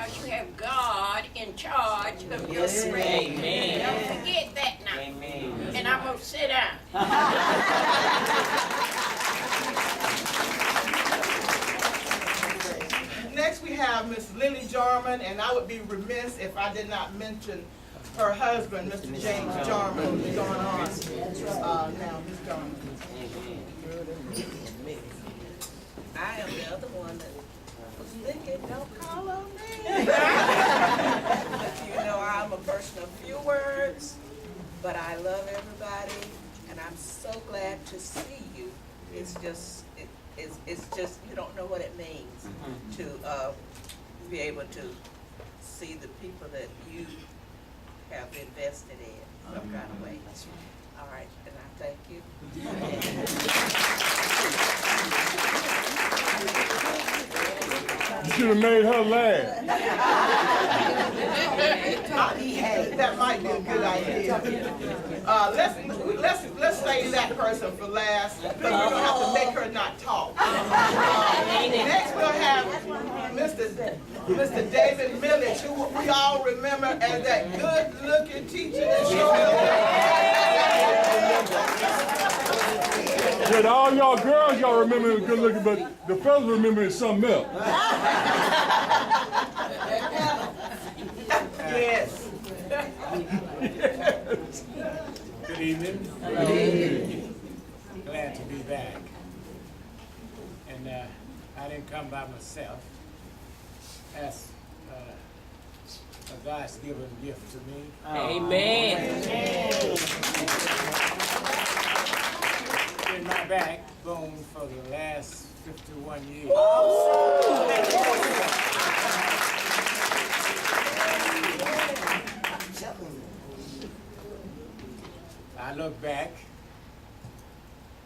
because you have God in charge of your strength. Amen. Don't forget that now. Amen. And I'm going to sit down. Next we have Miss Lily Jarman, and I would be remiss if I did not mention her husband, Mr. James Jarman, who's going on now. Ms. Jarman. I am the other one that was thinking, don't call on me. You know, I'm a person of few words, but I love everybody, and I'm so glad to see you. It's just, it's just, you don't know what it means to be able to see the people that you have invested in some kind of way. All right, and I thank you. You should have made her laugh. That might be a good idea. Let's say that person for last, because we're gonna have to make her not talk. Next we'll have Mr. David Millage, who we all remember as that good-looking teacher that showed Yeah, all y'all girls, y'all remember him good looking, but the fellas remember it something else. Yes. Good evening. Good evening. Glad to be back. And I didn't come by myself. That's a God's given gift to me. Amen. Been my backbone for the last 51 years. I look back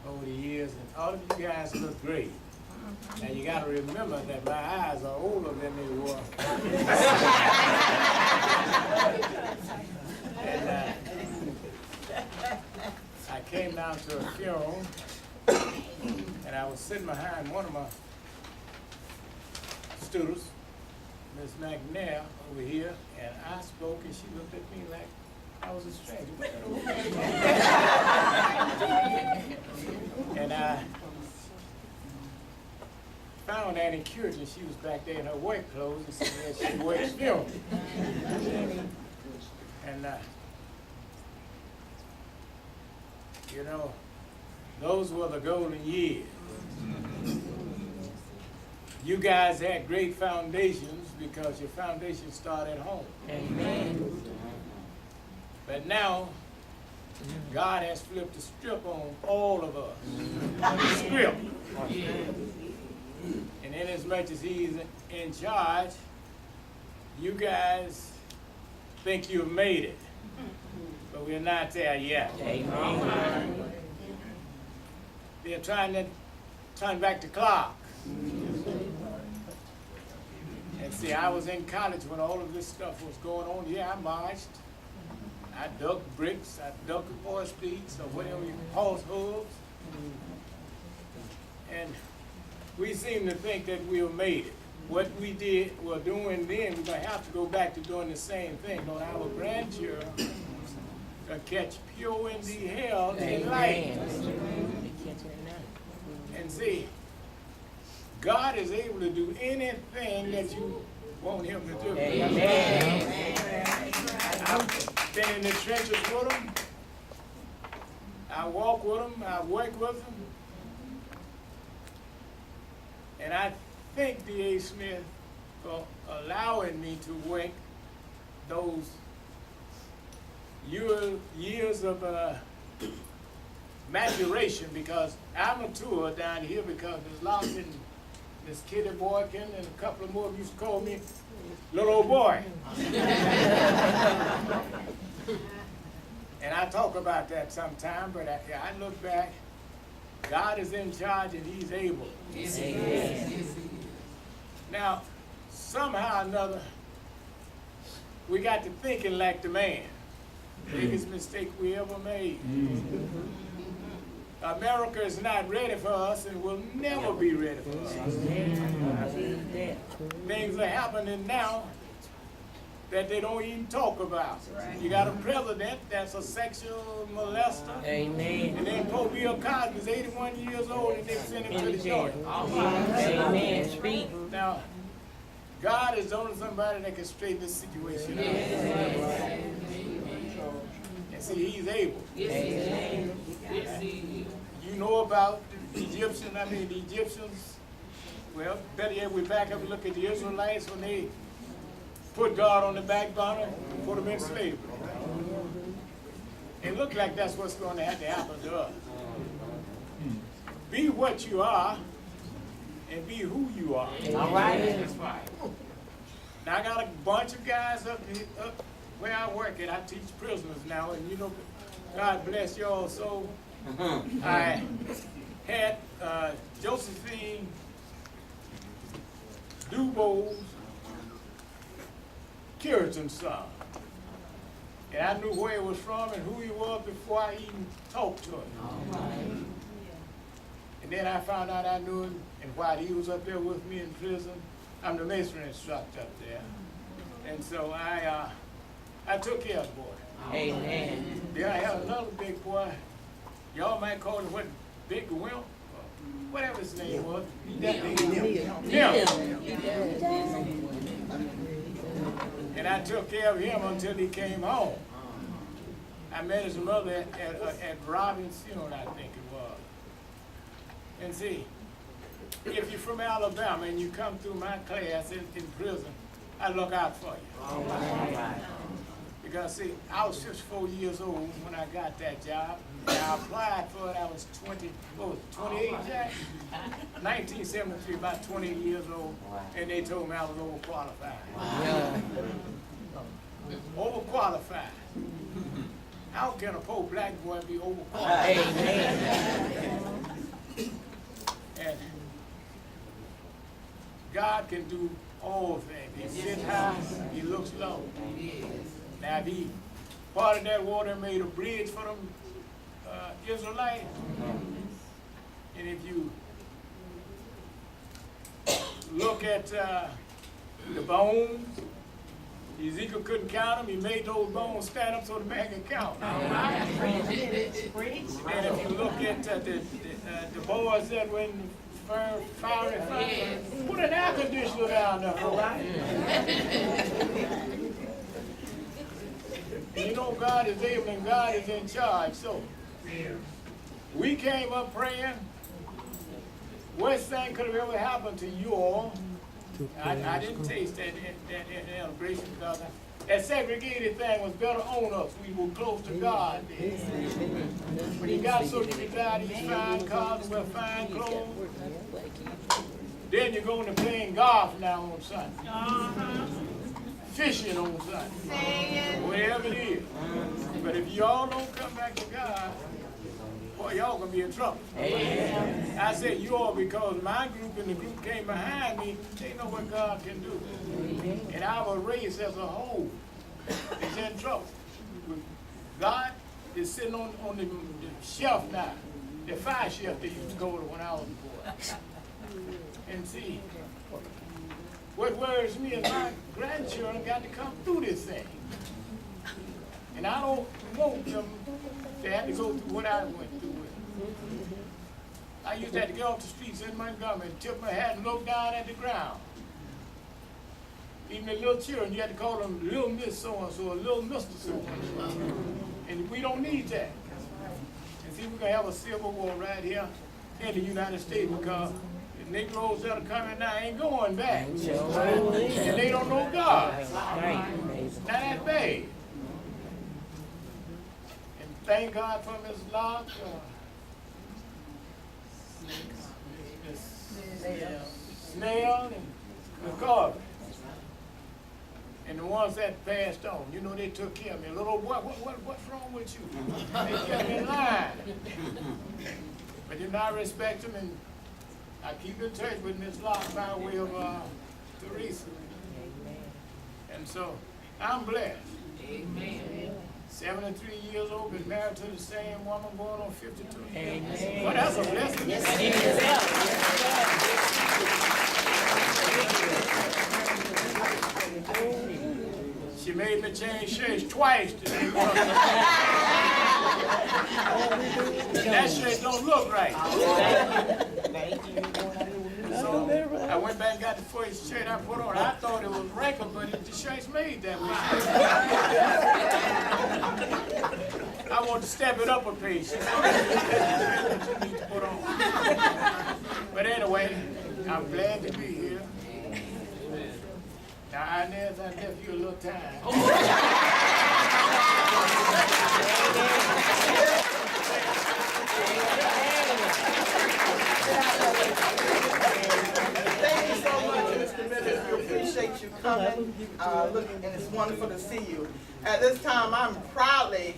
over the years, and all of you guys look great. Now you got to remember that my eyes are older than they were. And I came down to a funeral, and I was sitting behind one of my students, Miss McNair, over here, and I spoke, and she looked at me like I was a stranger. And I found Annie Curtin. She was back there in her work clothes and said that she works film. And you know, those were the golden years. You guys had great foundations because your foundation started at home. Amen. But now, God has flipped the strip on all of us. The script. And in as much as He's in charge, you guys think you've made it. But we're not there yet. Amen. They're trying to turn back the clock. And see, I was in college when all of this stuff was going on. Yeah, I marched. I dug bricks, I dug horse beaks, or whatever you horse hooves. And we seem to think that we've made it. What we were doing then, we're going to have to go back to doing the same thing. On our grandchildren to catch pure in the hell in light. And see, God is able to do anything that you want Him to do. Amen. I've been in the trenches with them. I walk with them. I work with them. And I thank D.A. Smith for allowing me to work those years of maturation, because I mature down here because Miss Lawson, Miss Kitty Boykin, and a couple of more used to call me little old boy. And I talk about that sometime, but I look back, God is in charge and He's able. Yes. Now, somehow or another, we got to thinking like the man. Biggest mistake we ever made. America is not ready for us and will never be ready for us. Things are happening now that they don't even talk about. You got a president that's a sexual molester. Amen. And then Pope Bill Cosby's 81 years old and they sent him to the joint. Amen. Speak. Now, God is only somebody that can straighten this situation out. And see, he's able. Amen. You know about the Egyptians, the Egyptians, well, better yet, we back up and look at the Israelites when they put God on the back burner and put them in slavery. It looked like that's what's going to have to happen to us. Be what you are and be who you are. All right. Now, I got a bunch of guys up where I work at. I teach prisoners now, and you know, God bless y'all. So I had Josephine Dubow's Curitan son. And I knew where he was from and who he was before I even talked to him. And then I found out I knew him, and while he was up there with me in prison, I'm the masonry instructor up there. And so I took care of the boy. Amen. Then I had another big boy. Y'all might call him what, Big Wimp? Whatever his name was. And I took care of him until he came home. I met his mother at Robin's funeral, I think it was. And see, if you're from Alabama and you come through my class in prison, I look out for you. All right. Because see, I was 54 years old when I got that job. And I applied for it, I was 28, Jack? 1973, about 28 years old. And they told me I was overqualified. Overqualified. How can a poor black boy be overqualified? Amen. And God can do all things. He sits high, he looks low. Now, if he part of that water made a bridge for them Israelites, and if you look at the bones, Ezekiel couldn't count them. He made those bones stand up so the man could count them. And if you look at the boys that were in the fiery fire, put an air conditioner down there for And you know God is able and God is in charge. So we came up praying. Worst thing could have ever happened to you all. I didn't taste that integration because that segregated thing was better on us. We were close to God then. When you got so you got these fine cars and wear fine clothes, then you're going to playing golf now on Sunday. Fishing on Sunday. Whatever it is. But if y'all don't come back to God, boy, y'all gonna be in trouble. Amen. I said you all because my group and the group came behind me, they know what God can do. Amen. And our race as a whole is in trouble. God is sitting on the shelf now, the fire shelf they used to go to when I was a boy. And see, what worries me is my grandchildren got to come through this thing. And I don't want them to have to go through what I went through. I used to have to get off the streets in Montgomery and tip my hat and look down at the ground. Even the little children, you had to call them little Miss so-and-so or little Mr. so-and-so. And we don't need that. And see, we're going to have a civil war right here in the United States because the Negroes that are coming now ain't going back. And they don't know God. Not that bad. Thank God for Miss Locke, Snell, and McCarvey. And the ones that passed on, you know, they took care of me. Little boy, what's wrong with you? They kept me in line. But you know, I respect them, and I keep in touch with Miss Locke by way of Teresa. And so, I'm blessed. Amen. 73 years old, been married to the same woman, going on 52 years. Amen. Well, that's a blessing. Yes, She made me change shirts twice today. That shirt don't look right. So I went back and got the first shirt I put on. I thought it was wrinkled, but the shirt's made that way. I want to step it up a piece. That's what you need to put on. But anyway, I'm glad to be here. Now, Inez, I left you a little time. Thank you so much, Mr. Millett. We appreciate you coming, and it's wonderful to see you. At this time, I'm proudly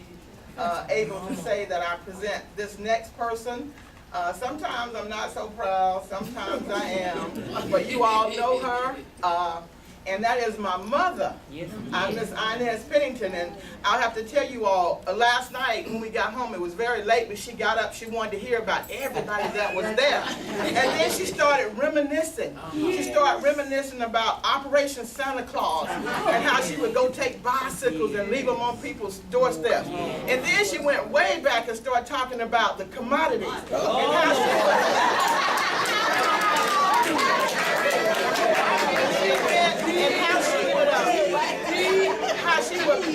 able to say that I present this next person. Sometimes I'm not so proud, sometimes I am, but you all know her. And that is my mother, Miss Inez Pennington. And I'll have to tell you all, last night when we got home, it was very late, but she got up, she wanted to hear about everybody that was there. And then she started reminiscing. She started reminiscing about Operation Santa Claus and how she would go take bicycles and leave them on people's doorsteps. And then she went way back and started talking about the commodities and how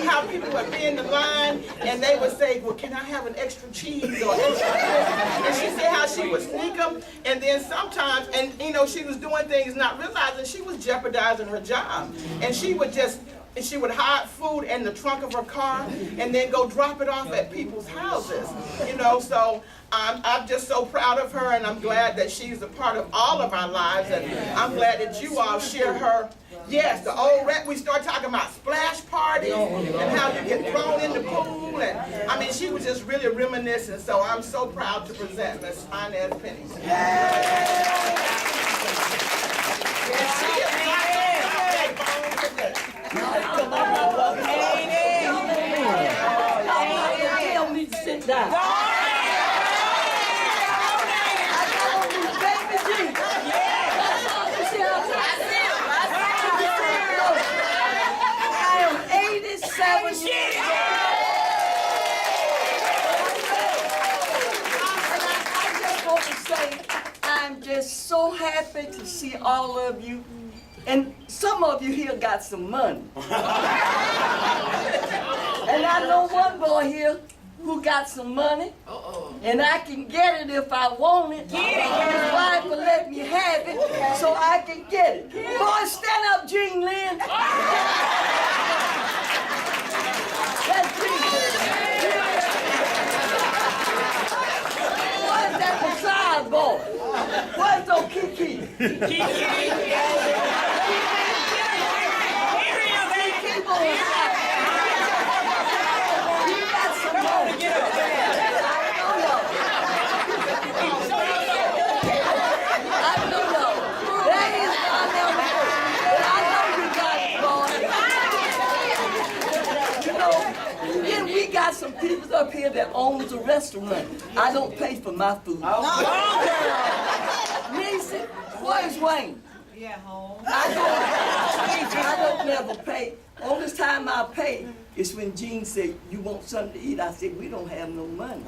how people would be in the line and they would say, well, can I have an extra cheese or extra this? And she said how she would sneak them, and then sometimes, and you know, she was doing things not realizing she was jeopardizing her job. And she would hide food in the trunk of her car and then go drop it off at people's houses. You know, so I'm just so proud of her, and I'm glad that she's a part of all of our lives, and I'm glad that you all share her. Yes, the old we start talking about splash parties and how you get thrown in the pool, and I mean, she was just really reminiscent, so I'm so proud to present Miss Inez Pennington. Tell me to sit down. I'm just so happy to see all of you, and some of you here got some money. And I know one boy here who got some money, and I can get it if I want it. His wife will let me have it, so I can get it. Boy, stand up, Jean Lynn. That's Jean. Where's that Messiah boy? Where's old Kiki? Kiki boy. You got some more. I don't know. That is not never. But I know you got it, boy. You know, then we got some people up here that owns a restaurant. I don't pay for my food. Nisi, where's Wayne? Yeah, home. I don't never pay. Only time I pay is when Gene said, you want something to eat? I said, we don't have no money.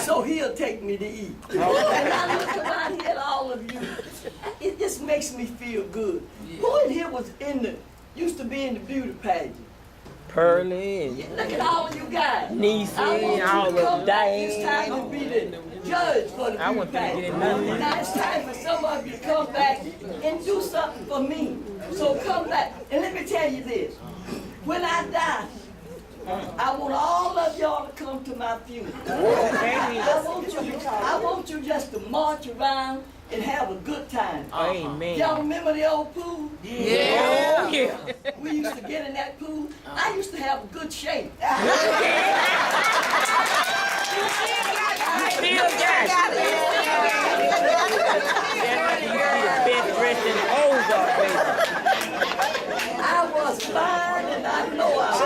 So he'll take me to eat. And I look around here at all of you. It just makes me feel good. Who in here used to be in the beauty pageant? Pearly and Look at all of you guys. Niecy, I want you all to come of back Diane. this time and be the judge for the I want beauty them to get pageant. nothing. Now it's time for some of you to come back and do something for me. So come back. And let me tell you this. When I die, I want all of y'all to come to my funeral. I want you just to march around and have a good time. Amen. Y'all remember the old pool? Yeah. Yeah. We used to get in that pool. I used to have a good shape. Still got it. Best dressed in Ozark, baby. I was fine, and I know I was.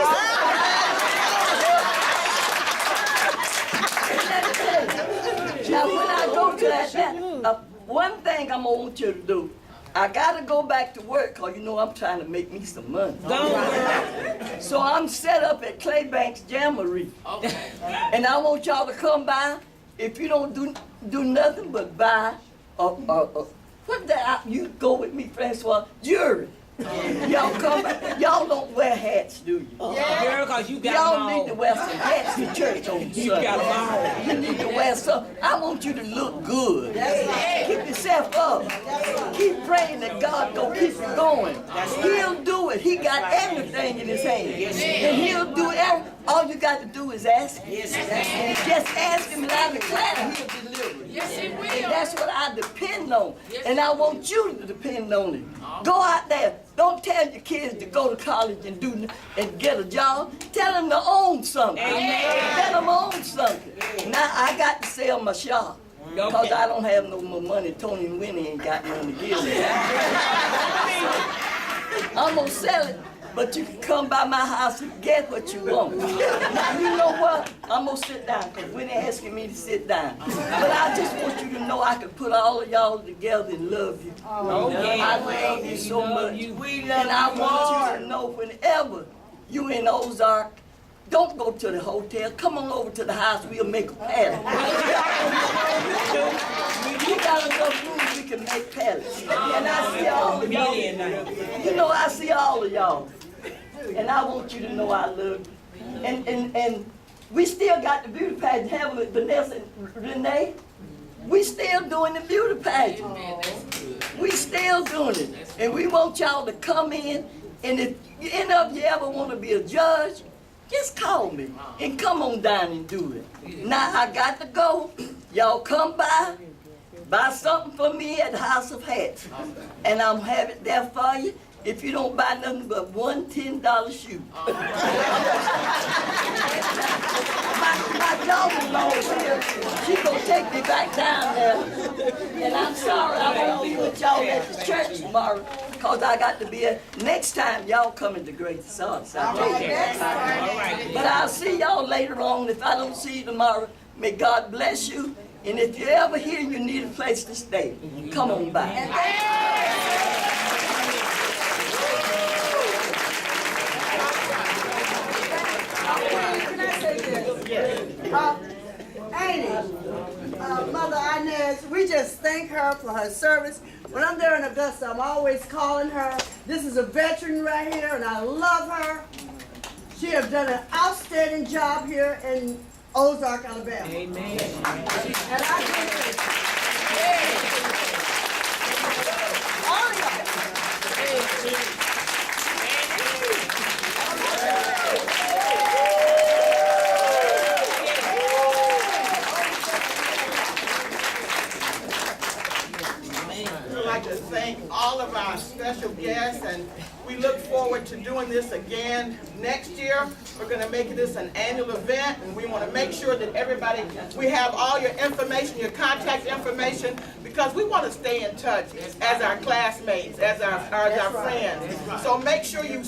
Now, when I go to that, one thing I'm gonna want you to do, I gotta go back to work, cause you know I'm trying to make me some money. Go, girl. So I'm set up at Claybank's Jamboree. Okay. And I want y'all to come by. If you don't do nothing but buy, what the, you go with me, Francois, jewelry. Y'all come by. Y'all don't wear hats, do you? Girl, cause you got Y'all them need all. to wear some hats to church on You got them Sunday. all. You need to wear some. I want you to look good. Keep yourself up. Keep praying that God gonna keep you going. He'll do it. He got everything in his hand. And he'll do it. All you got to do is ask him. Just ask him and I declare he'll deliver. Yes, he And will. that's what I depend on. And I want you to depend on it. Go out there. Don't tell your kids to go to college and get a job. Tell them to own something. Tell them to own something. Now I got to sell my shop. Because I don't have no more money. Tony and Winnie ain't got none to give me. I'm going to sell it. But you can come by my house and get what you want. Now, you know what? I'm going to sit down because Winnie asking me to sit down. But I just want you to know I can put all of y'all together and love you. I love you so much. And I want you to know whenever you in Ozark, don't go to the hotel. Come on over to the house. We'll make a palace. We got enough room we can make palace. And I see all of y'all. You know, I see all of y'all. And I want you to know I love you. And we still got the beauty pageant, haven't we, Vanessa and Renee? We still doing the beauty pageant. We still doing it. And we want y'all to come in. And if any of you ever want to be a judge, just call me and come on down and do it. Now I got to go. Y'all come by, buy something for me at the House of Hats. And I'm have it there for you. If you don't buy nothing but one $10 shoe. My daughter-in-law here, she gonna take me back down there. And I'm sorry I won't be with y'all at the church tomorrow, cause I got to be here. Next time y'all coming to Great Sauce. But I'll see y'all later on. If I don't see you tomorrow, may God bless you. And if you ever hear you need a place to stay, come on by. Mother Inez, we just thank her for her service. When I'm there in Augusta, I'm always calling her. This is a veteran right here, and I love her. She has done an outstanding job here in Ozark, Alabama. Amen. And I think all of y'all. We'd like to thank all of our special guests, and we look forward to doing this again next year. We're going to make this an annual event, and we want to make sure that everybody, we have all your information, your contact information, because we want to stay in touch as our classmates, as our friends. So make sure you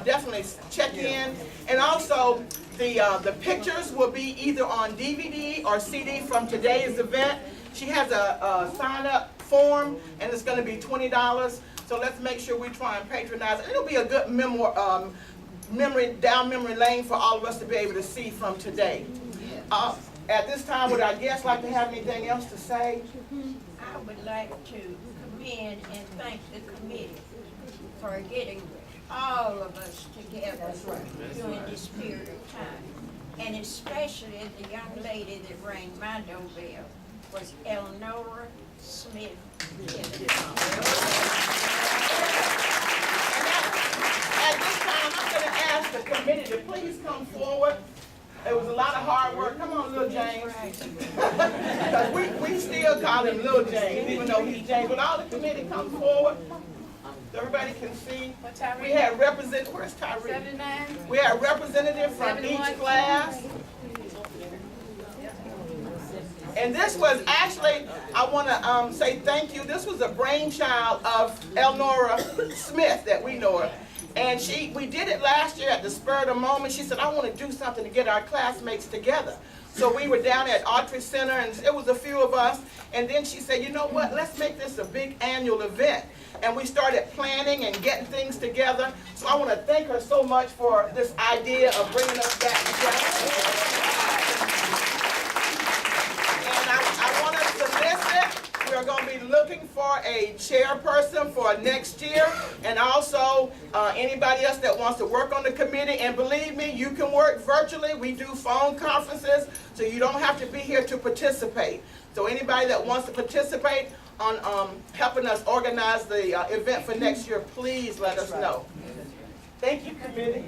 definitely check in, and also the pictures will be either on DVD or CD from today's event. She has a sign-up form, and it's going to be $20. So let's make sure we try and patronize. And it'll be a good memory lane for all of us to be able to see from today. At this time, would our guests like to have anything else to say? I would like to commend and thank the committee for getting all of us together during this period of time. And especially the young lady that rang my doorbell was Elnora Smith. At this time, I'm going to ask the committee to please come forward. It was a lot of hard work. Come on, Little James. Because we still call him Little James, even though he's James. But all the committee come forward so everybody can see. We had representatives. Where's Tyree? 79. We had representatives from each class. And this was actually, I want to say thank you. This was a brainchild of Elnora Smith that we know her. And we did it last year at the spur of the moment. She said, I want to do something to get our classmates together. So we were down at Autry Center, and it was a few of us. And then she said, you know what, let's make this a big annual event. and we started planning and getting things together. So I want to thank her so much for this idea of bringing us back together. And I want us to listen. We're going to be looking for a chairperson for next year, and also anybody else that wants to work on the committee. And believe me, you can work virtually. We do phone conferences, so you don't have to be here to participate. So anybody that wants to participate on helping us organize the event for next year, please let us know. Thank you, committee.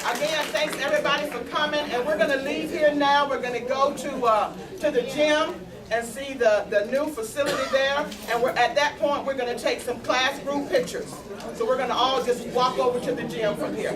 Again, thanks everybody for coming, and we're going to leave here now. We're going to go to the gym and see the new facility there, and at that point we're going to take some class group pictures. So we're going to all just walk over to the gym from here.